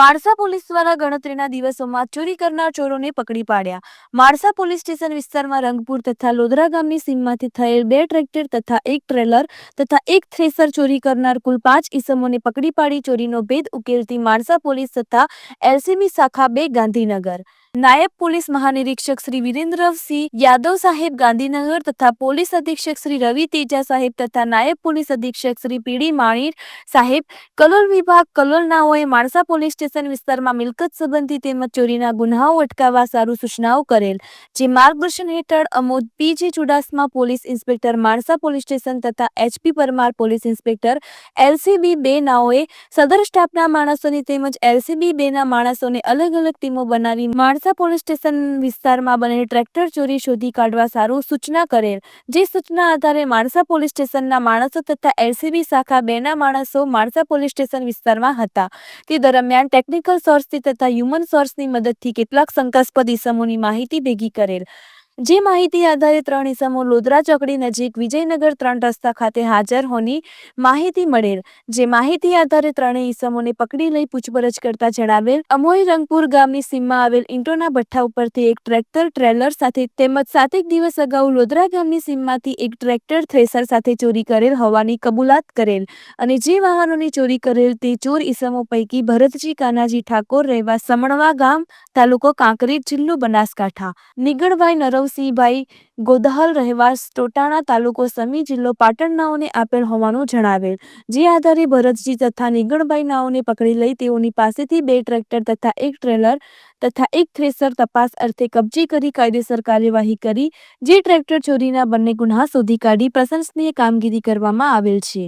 Mansa police દ્વારા ગણતરીના દિવસોમાં ચોરી કરનાર ચોરોને પકડી પાડ્યા। માણસા પોલીસ સ્ટેશન વિસ્તારમાં રંગપુર તથા લોધરા ગામની સીમમાંથી થયેલ 2 ટ્રેક્ટર તથા 1 ટ્રેલર તથા 1 થ્રેસર ચોરી કરનાર કુલ 5 ઈસમોને પકડી પાડી ચોરીનો ભેદ ઉકેલતી માણસા પોલીસ તથા એલસીબી શાખા 2 ગાંધીનગર નાયબ પોલીસ મહાનિરીક્ષક શ્રી વિરેન્દ્રસિંહ યાદવ સાહેબ ગાંધીનગર તથા પોલીસ અધિક્ષક શ્રી રવિ તેજા સાહેબ તથા નાયબ પોલીસ અધિક્ષક શ્રી પીડી માણીર સાહેબ કલોલ વિભાગ કલોલનાઓએ માણસા પોલીસ સ્ટેશન વિસ્તારમાં મિલકત સંબંધી તેમજ ચોરીના ગુનાઓ અટકાવવા સારું સૂચનાઓ કરેલ, જે માર્ગદર્શન હેઠળ અમોદ PG Chudasama police inspector Mansa police station તથા HP Parmar police inspector LCB 2 નાઓએ સદર સ્ટાફના માણસોની તેમજ એલસીબી 2 ના માણસોને અલગ અલગ ટીમો બનાવી માણસા પોલીસ સ્ટેશન વિસ્તારમાં બનેલ ટ્રેક્ટર ચોરી શોધી કાઢવા સારું સૂચના કરેલ, જે સૂચના આધારે માણસા પોલીસ સ્ટેશનના માણસો તથા એલસીબી શાખા 2 ના માણસો માણસા પોલીસ સ્ટેશન વિસ્તારમાં હતા તે દરમિયાન ટેકનિકલ સોર્સથી તથા હ્યુમન સોર્સની મદદથી કેટલાક શંકાસ્પદ ઈસમોની માહિતી ભેગી કરેલ, જે માહિતી આધારે 3 ઈસમો લોધરા ચોકડી નજીક વિજયનગર 3 રસ્તા ખાતે હાજર હોવાની માહિતી મળેલ, જે માહિતી આધારે 3 ઈસમોને પકડી લઈ પૂછપરછ કરતા જણાવેલ અમોઈ રંગપુર ગામની સીમમાં આવેલ ઈંટોના ભઠ્ઠા ઉપરથી 1 ટ્રેક્ટર ટ્રેલર સાથે તેમજ 7 દિવસ અગાઉ લોધરા ગામની સીમમાંથી 1 ટ્રેક્ટર થ્રેસર સાથે ચોરી કરેલ હોવાની કબૂલાત કરેલ અને જે વાહનોની ચોરી કરેલ તે ચોર ઈસમો પૈકી ભરતજી કાનાજી ઠાકોર રહેવા સમણવા ગામ તાલુકો કાંકરેજ જિલ્લો બનાસકાંઠા, નિગળભાઈ નરવસિંહભાઈ ગોદહલ રહેવાસ ટોટાણા તાલુકો સમી જિલ્લો પાટણ નાઓને આપેલ હોવાનું જણાવેલ, જે આધારે ભરતજી તથા નિગળભાઈ નાઓને પકડી લઈ તેઓની પાસેથી 2 ટ્રેક્ટર તથા 1 ટ્રેલર તથા 1 થ્રેસર તપાસ અર્થે કબજે કરી કાયદેસર કાર્યવાહી કરી જે ટ્રેક્ટર ચોરીના બંને ગુના શોધી કાઢી પ્રશંસનીય કામગીરી કરવામાં આવેલ છે।